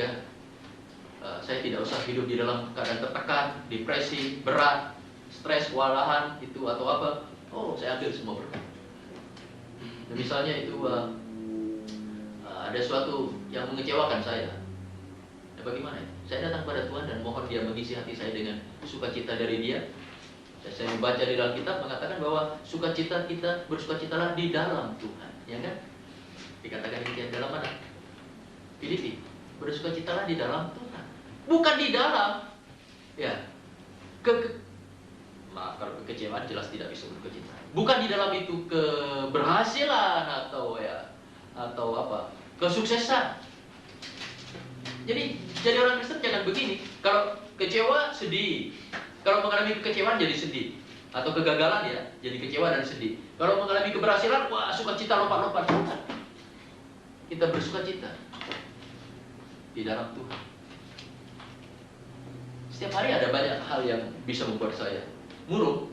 sehingga saya tidak usah hidup di dalam keadaan tertekan, depresi, berat, stres, kewalahan itu atau apa. Oh, saya ambil semua berkat. Dan misalnya itu ada sesuatu yang mengecewakan saya, ya bagaimana itu? Saya datang pada Tuhan dan mohon Dia mengisi hati saya dengan sukacita dari Dia. Saya membaca di dalam kitab mengatakan bahwa sukacita kita, bersukacitalah di dalam Tuhan, ya kan? Dikatakan demikian dalam mana? Filipi, bersukacitalah di dalam Tuhan, bukan di dalam, ya. Maaf, kalau kekecewaan jelas tidak bisa bersukacita. Bukan di dalam itu keberhasilan atau apa, kesuksesan. Jadi orang Kristen jangan begini. Kalau kecewa sedih, kalau mengalami kekecewaan jadi sedih, atau kegagalan ya jadi kecewa dan sedih. Kalau mengalami keberhasilan, wah sukacita lompat-lompat. Kita bersukacita di dalam Tuhan. Setiap hari ada banyak hal yang bisa membuat saya murung,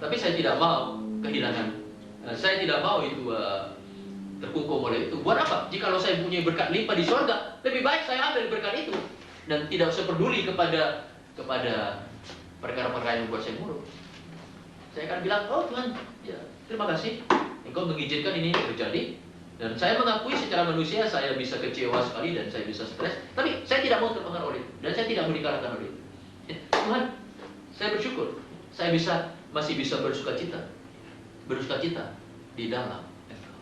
tapi saya tidak mau kehilangan. Saya tidak mau itu terkungkung oleh itu. Buat apa? Jikalau saya punya berkat limpah di surga, lebih baik saya ambil berkat itu dan tidak usah peduli kepada perkara-perkara yang membuat saya murung. Saya akan bilang, oh Tuhan, ya terima kasih, Engkau mengizinkan ini terjadi. Dan saya mengakui secara manusia saya bisa kecewa sekali dan saya bisa stres, tapi saya tidak mau terpengaruh oleh itu dan saya tidak mau dikalahkan oleh itu. Ya, Tuhan, saya bersyukur saya masih bisa bersukacita di dalam Engkau.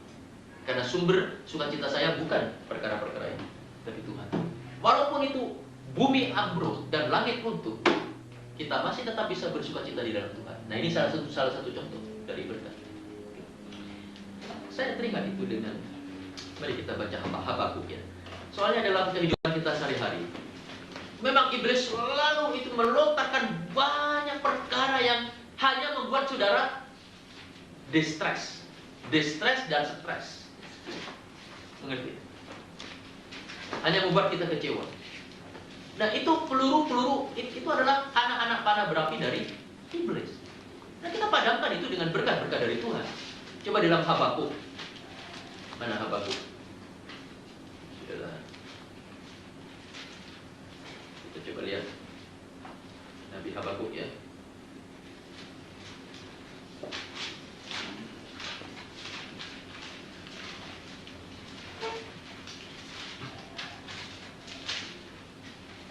Karena sumber sukacita saya bukan perkara-perkara ini, tapi Tuhan. Walaupun itu bumi ambruk dan langit runtuh, kita masih tetap bisa bersukacita di dalam Tuhan. Nah, ini salah satu contoh dari berkat. Saya terima itu dengan, mari kita baca Habakuk ya. Soalnya dalam kehidupan kita sehari-hari, memang iblis selalu itu melontarkan banyak perkara yang hanya membuat saudara distress dan stres. Mengerti? Hanya membuat kita kecewa. Nah, itu peluru itu adalah anak-anak panah berapi dari iblis. Nah, kita padamkan itu dengan berkat-berkat dari Tuhan. Coba dalam Habakuk. Mana Habakuk? Sudahlah. Kita coba lihat Nabi Habakuk ya.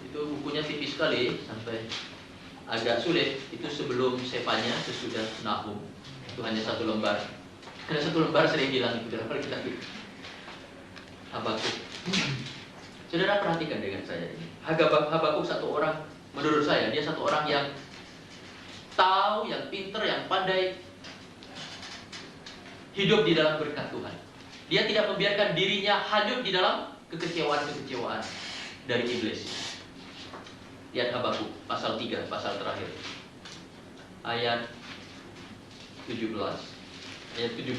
Itu bukunya tipis sekali sampai agak sulit. Itu sebelum Sefanya, sesudah Nahum. Itu hanya satu lembar. Karena satu lembar sering bilang itu dalam kita Habakuk. Saudara perhatikan dengan saya ini. Habakuk satu orang, menurut saya dia satu orang yang tahu, yang pinter, yang pandai hidup di dalam berkat Tuhan. Dia tidak membiarkan dirinya hanyut di dalam kekecewaan dari iblis. Lihat Habakuk pasal 3, pasal terakhir. Ayat 17. Ayat 17,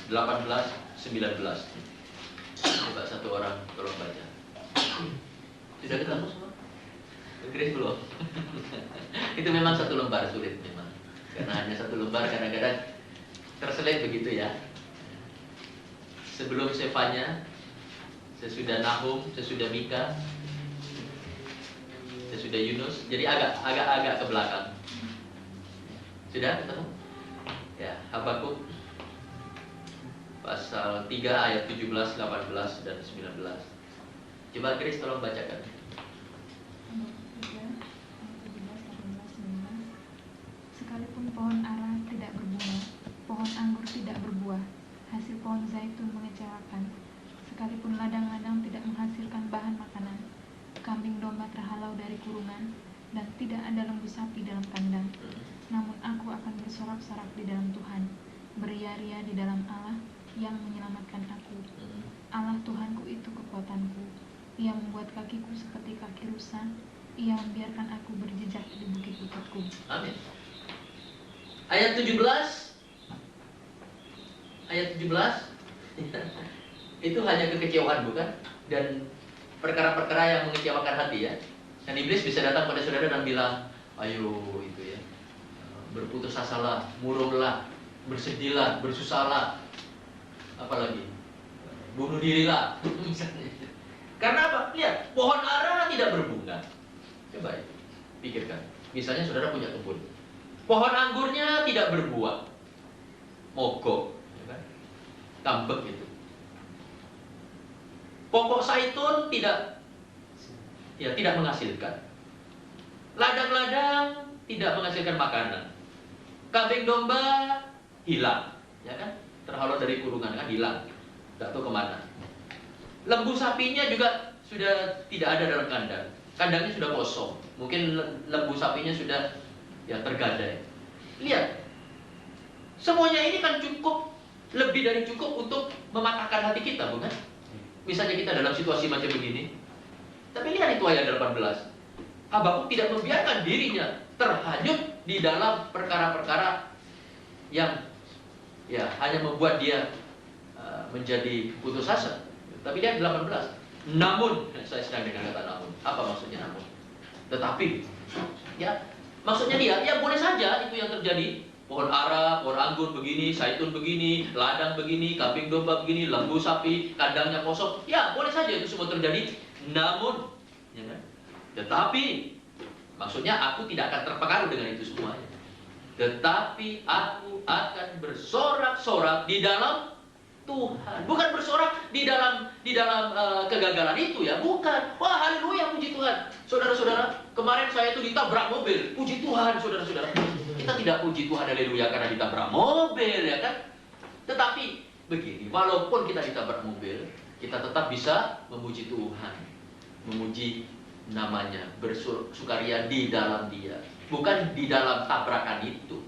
18, 19. Coba satu orang tolong baca. Sudah ketemu semua? Grace belum? Itu memang satu lembar sulit memang. Karena hanya satu lembar kadang-kadang terselit begitu ya. Sebelum Sefanya, sesudah Nahum, sesudah Mika, sesudah Yunus. Jadi agak ke belakang. Sudah ketemu? Ya, Habakuk pasal 3 ayat 17, 18 dan 19. Coba Grace tolong bacakan. Sekalipun pohon ara tidak berbunga, pohon anggur tidak berbuah, hasil pohon zaitun mengecewakan. Sekalipun ladang-ladang tidak menghasilkan bahan makanan, kambing domba terhalau dari kurungan, dan tidak ada lembu sapi dalam kandang. Namun aku akan bersorak-sorak di dalam Tuhan, beria-ria di dalam Allah yang menyelamatkan aku. Allah Tuhanku itu kekuatanku. Ia membuat kakiku seperti kaki rusa. Ia membiarkan aku berjejak di bukit-bukitku. Amin. Ayat 17. Ayat 17 itu hanya kekecewaan, bukan? Dan perkara-perkara yang mengecewakan hati ya. Dan iblis bisa datang pada saudara dan bilang, ayo itu ya, berputus asalah, murunglah, bersedihlah, bersusahlah, apalagi bunuh dirilah. Karena apa? Lihat, pohon ara tidak berbunga. Coba ya, pikirkan. Misalnya saudara punya kebun. Pohon anggurnya tidak berbuah. Mogok, ya kan? Tambek gitu. Pokok zaitun tidak menghasilkan. Ladang-ladang tidak menghasilkan makanan. Kambing domba hilang, ya kan? Terhalau dari kurungan kan hilang. Tidak tahu kemana. Lembu sapinya juga sudah tidak ada dalam kandang. Kandangnya sudah kosong. Mungkin lembu sapinya sudah tergadai. Lihat. Semuanya ini kan cukup, lebih dari cukup untuk mematahkan hati kita, bukan? Misalnya kita dalam situasi macam begini. Tapi lihat itu ayat 18. Habakuk tidak membiarkan dirinya terhanyut di dalam perkara-perkara yang hanya membuat dia menjadi putus asa. Tapi lihat 18. Namun, saya sedang dengan kata namun. Apa maksudnya namun? Tetapi, maksudnya dia, boleh saja itu yang terjadi. Pohon ara, pohon anggur begini, zaitun begini, ladang begini, kambing domba begini, lembu sapi, kandangnya kosong. Ya, boleh saja itu semua terjadi. Namun, tetapi, maksudnya aku tidak akan terpengaruh dengan itu semuanya. Tetapi aku akan bersorak-sorak di dalam Tuhan. Bukan bersorak di dalam kegagalan itu ya, bukan. Wah, haleluya, puji Tuhan. Saudara-saudara, kemarin saya itu ditabrak mobil. Puji Tuhan, saudara-saudara. Kita tidak puji Tuhan haleluya karena ditabrak mobil, ya kan? Tetapi begini, walaupun kita ditabrak mobil, kita tetap bisa memuji Tuhan. Memuji namanya, bersukaria di dalam Dia, bukan di dalam tabrakan itu.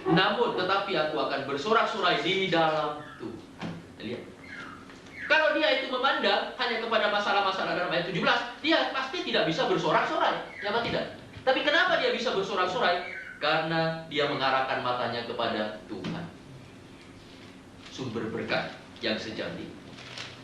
Namun, tetapi aku akan bersorak-sorai di dalam Tuhan. Lihat. Kalau dia itu memandang hanya kepada masalah-masalah dalam ayat 17, dia pasti tidak bisa bersorak-sorai. Kenapa tidak? Tapi kenapa dia bisa bersorak-sorai? Karena dia mengarahkan matanya kepada Tuhan. Sumber berkat yang sejati.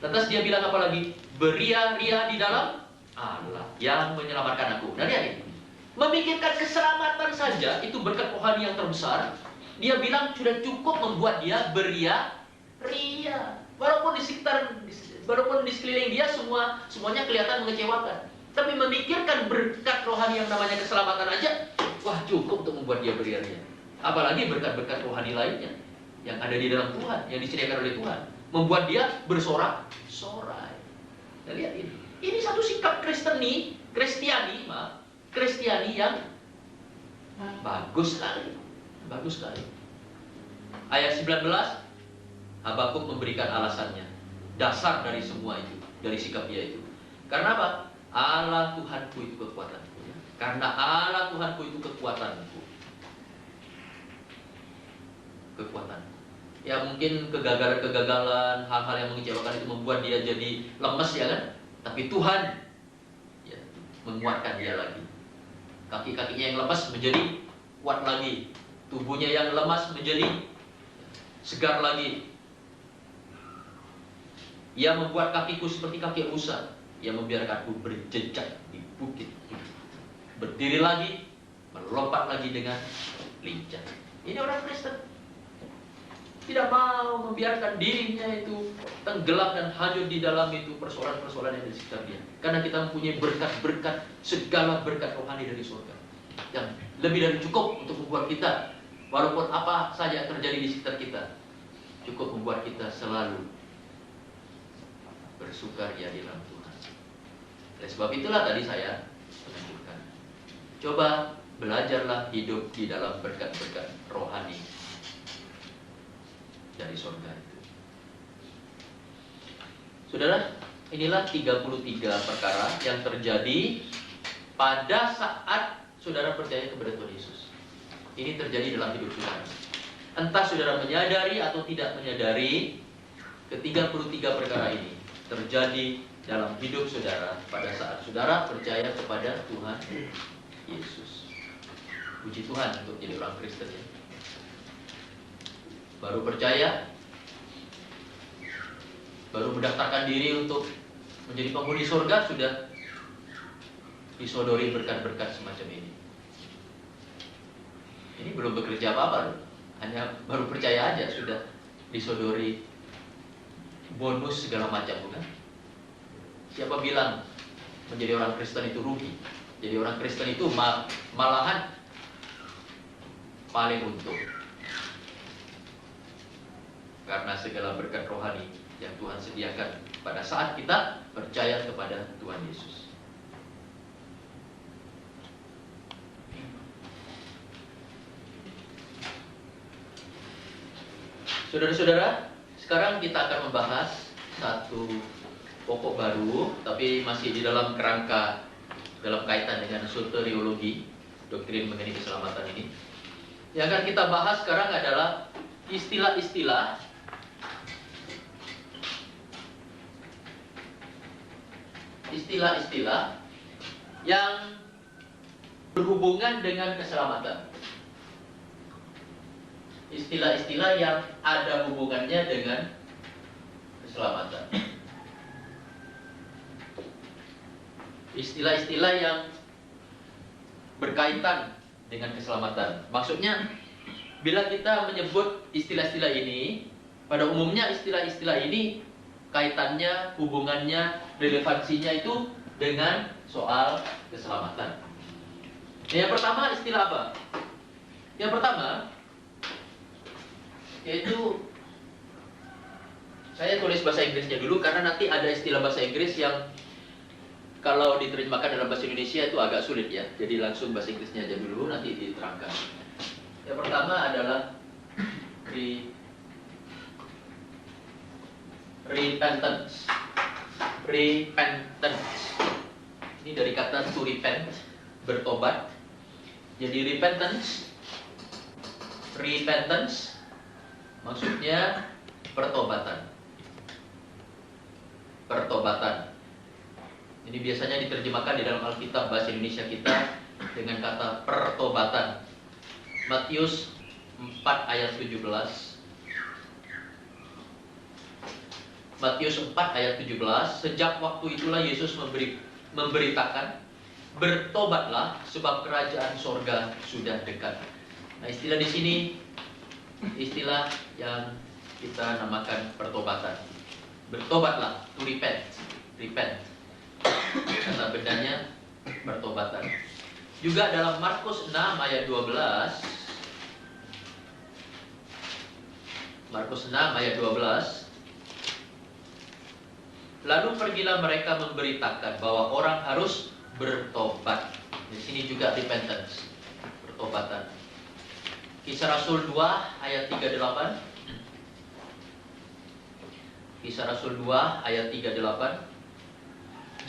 Lantas dia bilang apa lagi? Beria-ria di dalam Allah yang menyelamatkan aku. Nah, lihat ini. Memikirkan keselamatan saja itu berkat rohani yang terbesar. Dia bilang sudah cukup membuat dia beria-ria. Walaupun di sekeliling dia semuanya kelihatan mengecewakan. Tapi memikirkan berkat rohani yang namanya keselamatan aja, wah cukup untuk membuat dia beria-ria. Apalagi berkat-berkat rohani lainnya yang ada di dalam Tuhan, yang disediakan oleh Tuhan, membuat dia bersorak-sorai. Nah, lihat ini. Ini satu sikap Kristiani yang bagus sekali. Bagus sekali. Ayat 19, Habakuk memberikan alasannya. Dasar dari semua itu, dari sikap dia itu. Karena apa? Allah Tuhanku itu kekuatanku. Karena Allah Tuhanku itu kekuatanku. Kekuatanku. Ya mungkin kegagalan-kegagalan, hal-hal yang mengecewakan itu membuat dia jadi lemes, ya kan? Tapi Tuhan menguatkan dia lagi. Kaki-kakinya yang lemas menjadi kuat lagi. Tubuhnya yang lemas menjadi segar lagi. Ia membuat kakiku seperti kaki rusa. Ia membiarkanku berjejak di bukit. Berdiri lagi, melompat lagi dengan lincah. Ini orang Kristen. Tidak mau membiarkan dirinya itu tenggelam dan hanyut di dalam itu persoalan-persoalan yang di sekitar dia. Karena kita mempunyai berkat-berkat, segala berkat rohani dari surga. Yang lebih dari cukup untuk membuat kita, walaupun apa saja yang terjadi di sekitar kita, cukup membuat kita selalu bersukaria di dalam Tuhan. Oleh sebab itulah tadi saya menunjukkan. Coba belajarlah hidup di dalam berkat-berkat rohani dari surga itu. Saudara, inilah 33 perkara yang terjadi pada saat saudara percaya kepada Tuhan Yesus. Ini terjadi dalam hidup saudara. Entah saudara menyadari atau tidak menyadari, ke-33 perkara ini terjadi dalam hidup saudara pada saat saudara percaya kepada Tuhan Yesus. Puji Tuhan untuk jadi orang Kristen ya. Baru percaya, baru mendaftarkan diri untuk menjadi penghuni surga, sudah disodori berkat-berkat semacam ini. Ini belum bekerja apa-apa, hanya baru percaya aja sudah disodori bonus segala macam, bukan? Siapa bilang menjadi orang Kristen itu rugi? Jadi orang Kristen itu malahan paling untung. Karena segala berkat rohani yang Tuhan sediakan pada saat kita percaya kepada Tuhan Yesus. Saudara-saudara, sekarang kita akan membahas satu pokok baru, tapi masih di dalam kerangka, dalam kaitan dengan soteriologi, doktrin mengenai keselamatan ini. Yang akan kita bahas sekarang adalah istilah-istilah yang berhubungan dengan keselamatan. Istilah-istilah yang ada hubungannya dengan keselamatan. Istilah-istilah yang berkaitan dengan keselamatan. Maksudnya, bila kita menyebut istilah-istilah ini, pada umumnya istilah-istilah ini kaitannya, hubungannya, relevansinya itu dengan soal keselamatan. Yang pertama, istilah apa? Yang pertama, yaitu saya tulis bahasa Inggrisnya dulu, karena nanti ada istilah bahasa Inggris yang kalau diterjemahkan dalam bahasa Indonesia itu agak sulit ya. Jadi langsung bahasa Inggrisnya aja dulu, nanti diterangkan. Yang pertama adalah repentance. Ini dari kata to repent, bertobat. Jadi repentance maksudnya pertobatan. Ini biasanya diterjemahkan di dalam Alkitab bahasa Indonesia kita dengan kata pertobatan. Matius 4 ayat 17. Matius 4 ayat 17, sejak waktu itulah Yesus memberitakan, bertobatlah sebab kerajaan sorga sudah dekat. Nah, istilah di sini istilah yang kita namakan pertobatan. Bertobatlah, to repent. Kata bedanya pertobatan. Juga dalam Markus 6 ayat 12. Markus 6 ayat 12. Lalu pergilah mereka memberitakan bahwa orang harus bertobat. Di sini juga repentance, pertobatan. Kisah Rasul 2 ayat 38. Kisah Rasul 2 ayat 38.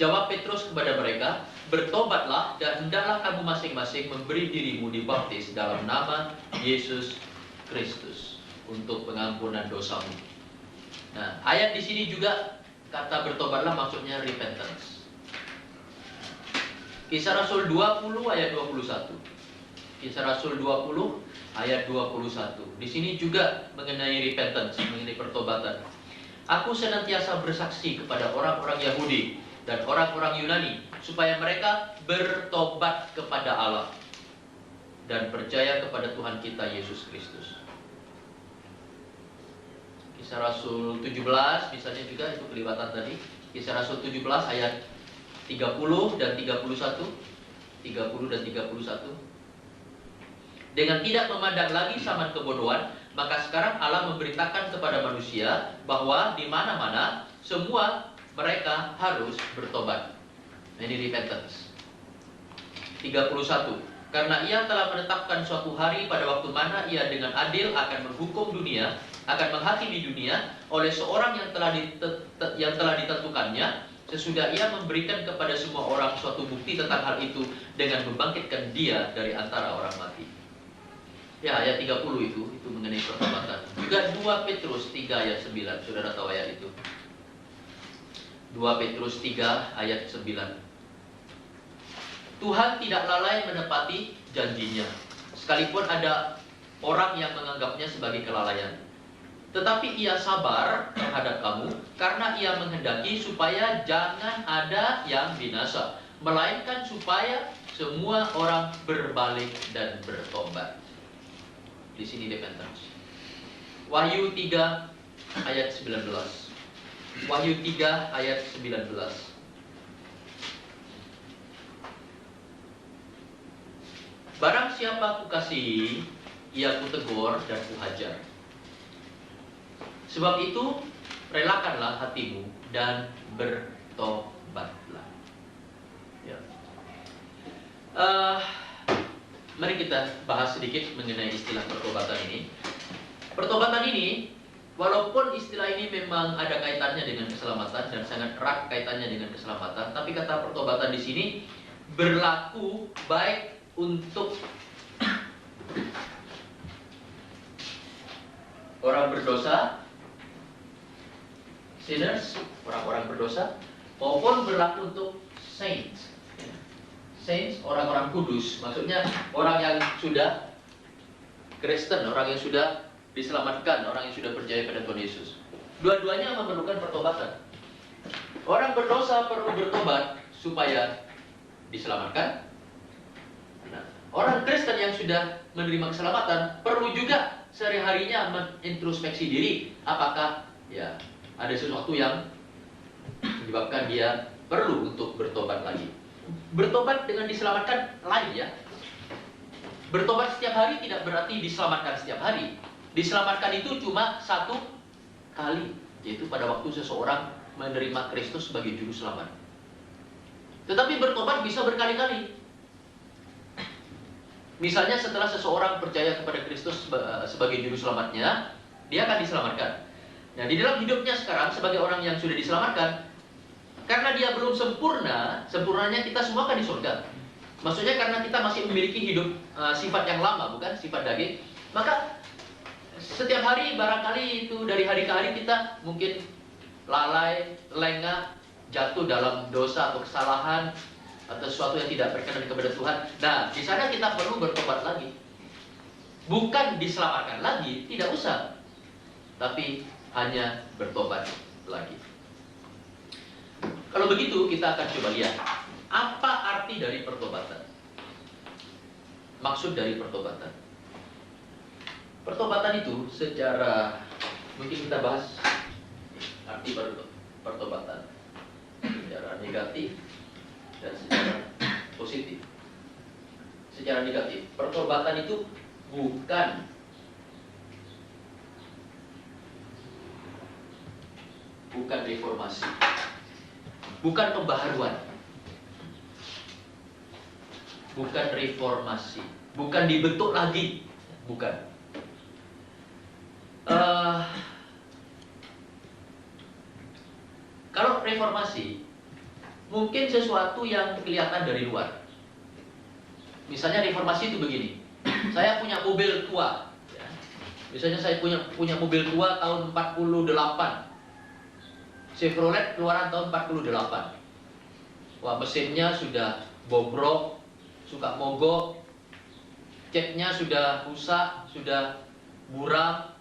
Jawab Petrus kepada mereka, bertobatlah dan hendaklah kamu masing-masing memberi dirimu dibaptis dalam nama Yesus Kristus untuk pengampunan dosamu. Nah, ayat di sini juga kata bertobatlah maksudnya repentance. Kisah Rasul 20 ayat 21. Kisah Rasul 20 ayat 21. Di sini juga mengenai repentance, mengenai pertobatan. Aku senantiasa bersaksi kepada orang-orang Yahudi dan orang-orang Yunani supaya mereka bertobat kepada Allah dan percaya kepada Tuhan kita Yesus Kristus. Kisah Rasul 17 misalnya juga itu kelibatan tadi. Kisah Rasul 17 ayat 30 dan 31. 30 dan 31. Dengan tidak memandang lagi zaman kebodohan, maka sekarang Allah memberitakan kepada manusia bahwa di mana-mana semua mereka harus bertobat. Nah, ini repentance. 31. Karena ia telah menetapkan suatu hari pada waktu mana ia dengan adil akan menghukum dunia, akan menghakimi dunia oleh seorang yang telah ditentukannya, sesudah ia memberikan kepada semua orang suatu bukti tentang hal itu dengan membangkitkan dia dari antara orang mati. Ya, ayat 30 itu mengenai pertobatan. Juga 2 Petrus 3 ayat 9. Saudara tahu ayat itu? 2 Petrus 3 ayat 9. Tuhan tidak lalai menepati janjinya, sekalipun ada orang yang menganggapnya sebagai kelalaian. Tetapi ia sabar terhadap kamu, karena ia menghendaki supaya jangan ada yang binasa, melainkan supaya semua orang berbalik dan bertobat. Di sini repentance. Wahyu 3 ayat 19. Wahyu 3 ayat 19. siapa kukasihi, ia kutegur dan kuhajar. Sebab itu, relakanlah hatimu dan bertobatlah. Ya. Mari kita bahas sedikit mengenai istilah pertobatan ini. Pertobatan ini, walaupun istilah ini memang ada kaitannya dengan keselamatan dan sangat erat kaitannya dengan keselamatan, tapi kata pertobatan di sini berlaku baik untuk orang berdosa, sinners, orang-orang berdosa, maupun berlaku untuk saints. Saints, orang-orang kudus, maksudnya orang yang sudah Kristen, orang yang sudah diselamatkan, orang yang sudah percaya pada Tuhan Yesus. Dua-duanya memerlukan pertobatan. Orang berdosa perlu bertobat supaya diselamatkan. Nah, orang Kristen yang sudah menerima keselamatan perlu juga sehari-harinya mengintrospeksi diri, apakah ya ada sesuatu yang menyebabkan dia perlu untuk bertobat lagi. Bertobat dengan diselamatkan lain ya. Bertobat setiap hari tidak berarti diselamatkan setiap hari. Diselamatkan itu cuma satu kali, yaitu pada waktu seseorang menerima Kristus sebagai juru selamat. Tetapi bertobat bisa berkali-kali. Misalnya setelah seseorang percaya kepada Kristus sebagai juru selamatnya, dia akan diselamatkan. Nah, di dalam hidupnya sekarang sebagai orang yang sudah diselamatkan, karena dia belum sempurna, sempurnanya kita semua akan di surga. Maksudnya karena kita masih memiliki hidup sifat yang lama, bukan sifat daging. Maka setiap hari barangkali itu dari hari ke hari kita mungkin lalai, lengah, jatuh dalam dosa atau kesalahan atau sesuatu yang tidak berkenan kepada Tuhan. Nah, di sana kita perlu bertobat lagi. Bukan diselamatkan lagi, tidak usah. Tapi hanya bertobat lagi. Kalau begitu, kita akan coba lihat apa arti dari pertobatan. Maksud dari pertobatan. Pertobatan itu secara, mungkin kita bahas arti pertobatan secara negatif dan secara positif. Secara negatif, pertobatan itu bukan reformasi, bukan pembaharuan, bukan reformasi, bukan dibentuk lagi, bukan. Kalau reformasi, mungkin sesuatu yang kelihatan dari luar. Misalnya reformasi itu begini, saya punya mobil tua, ya. Misalnya saya punya mobil tua tahun 48, Chevrolet keluaran tahun 48. Wah, mesinnya sudah bobrok, suka mogok, catnya sudah rusak, sudah buram,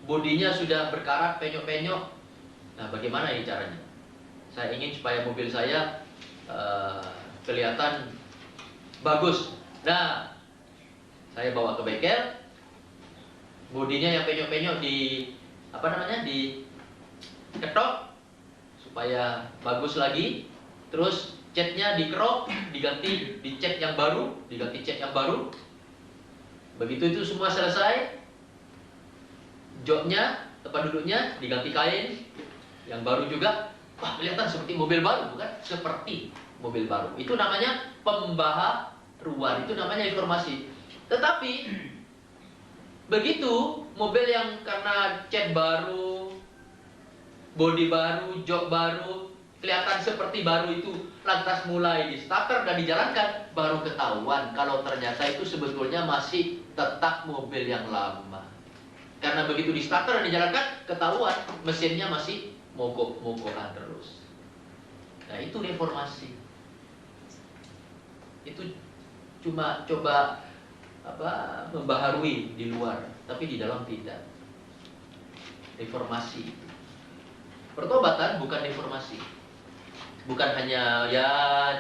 bodinya sudah berkarat, penyok-penyok. Nah, bagaimana ini caranya? Saya ingin supaya mobil saya kelihatan bagus. Nah, saya bawa ke bengkel, bodinya yang penyok-penyok diketok supaya bagus lagi. Terus catnya dikerok, diganti dicat yang baru, diganti cat yang baru. Begitu itu semua selesai, joknya, tempat duduknya diganti kain yang baru juga. Wah, kelihatan seperti mobil baru, bukan? Seperti mobil baru. Itu namanya pembaharuan, itu namanya reformasi. Tetapi begitu mobil yang karena cat baru, bodi baru, jok baru, kelihatan seperti baru itu lantas mulai di starter dan dijalankan, baru ketahuan kalau ternyata itu sebetulnya masih tetap mobil yang lama. Karena begitu di starter dan dijalankan, ketahuan mesinnya masih mogok-mogokan terus. Nah, itu reformasi. Itu cuma coba membaharui di luar, tapi di dalam tidak. Reformasi. Pertobatan bukan reformasi. Bukan hanya ya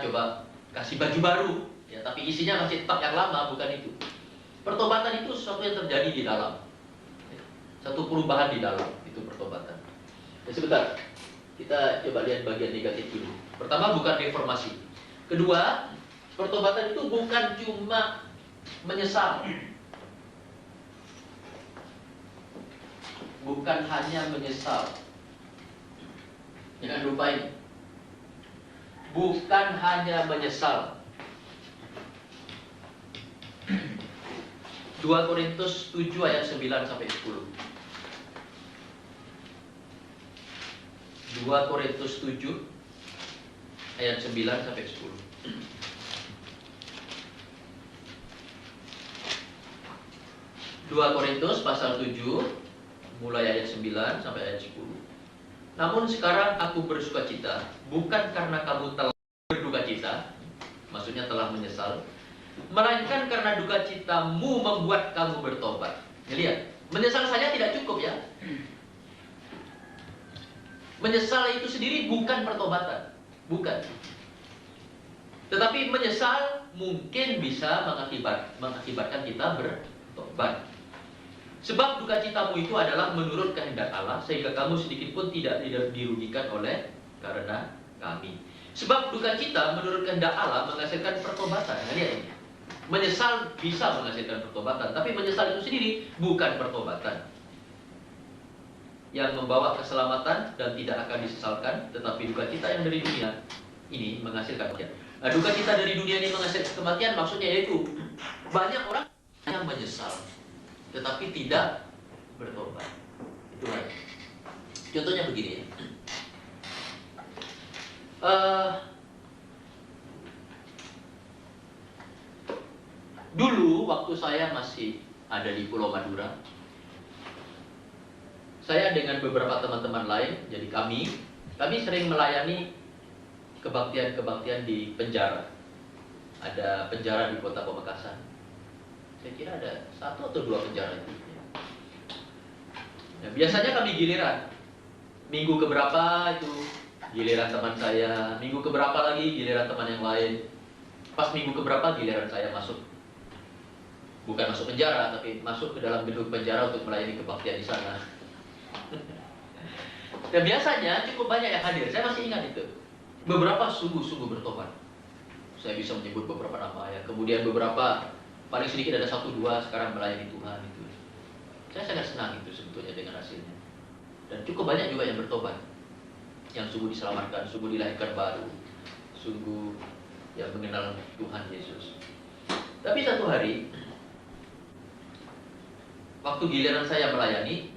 coba kasih baju baru, ya, tapi isinya masih tetap yang lama, bukan itu. Pertobatan itu sesuatu yang terjadi di dalam. Satu perubahan di dalam, itu pertobatan. Ya, sebentar, kita coba lihat bagian negatif dulu. Pertama, bukan reformasi. Kedua, pertobatan itu bukan cuma menyesal. Bukan hanya menyesal. Jangan lupa ini. Bukan hanya menyesal. 2 Korintus 7 ayat 9 sampai 10. 2 Korintus 7 ayat 9 sampai 10. 2 Korintus pasal 7 mulai ayat 9 sampai ayat 10. Namun sekarang aku bersuka cita, bukan karena kamu telah berduka cita, maksudnya telah menyesal, melainkan karena duka citamu membuat kamu bertobat. Lihat, menyesal saja tidak cukup ya. Menyesal itu sendiri bukan pertobatan, bukan. Tetapi menyesal mungkin bisa mengakibatkan kita bertobat. Sebab duka citamu itu adalah menurut kehendak Allah, sehingga kamu sedikit pun tidak dirugikan oleh karena kami. Sebab duka cita menurut kehendak Allah menghasilkan pertobatan. Nah, lihat ini. Menyesal bisa menghasilkan pertobatan, tapi menyesal itu sendiri bukan pertobatan. Yang membawa keselamatan dan tidak akan disesalkan, tetapi duka cita yang dari dunia ini menghasilkan kematian. Nah, duka cita dari dunia ini menghasilkan kematian, maksudnya yaitu banyak orang yang menyesal, tetapi tidak bertobat. Itu aja. Contohnya begini ya. Dulu waktu saya masih ada di Pulau Madura, saya dengan beberapa teman-teman lain, jadi kami sering melayani kebaktian-kebaktian di penjara. Ada penjara di kota Pamekasan. Saya kira ada 1 atau 2 penjara itu. Nah, biasanya kami giliran. Minggu keberapa itu giliran teman saya, minggu keberapa lagi giliran teman yang lain. Pas minggu keberapa giliran saya masuk. Bukan masuk penjara, tapi masuk ke dalam gedung penjara untuk melayani kebaktian di sana. Dan biasanya cukup banyak yang hadir. Saya masih ingat itu. Beberapa sungguh-sungguh bertobat. Saya bisa menyebut beberapa nama ya. Kemudian beberapa, paling sedikit ada 1-2 sekarang melayani Tuhan itu. Saya sangat senang itu sebetulnya dengan hasilnya. Dan cukup banyak juga yang bertobat, yang sungguh diselamatkan, sungguh dilahirkan baru, sungguh yang mengenal Tuhan Yesus. Tapi satu hari, waktu giliran saya melayani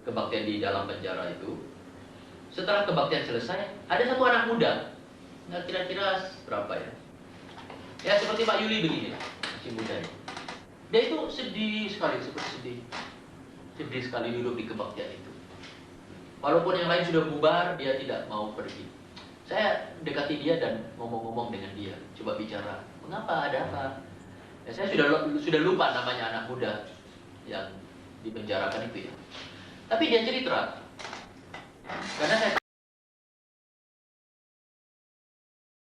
kebaktian di dalam penjara itu, setelah kebaktian selesai, ada satu anak muda, nggak kira-kira berapa ya? Ya seperti Pak Yuli begini, masih muda ya. Dia itu sedih sekali, seperti sedih sekali duduk di kebaktian itu. Walaupun yang lain sudah bubar, dia tidak mau pergi. Saya dekati dia dan ngomong-ngomong dengan dia, coba bicara, mengapa, ada apa? Ya, saya sudah lupa namanya anak muda yang dipenjarakan itu ya. Tapi dia cerita, karena saya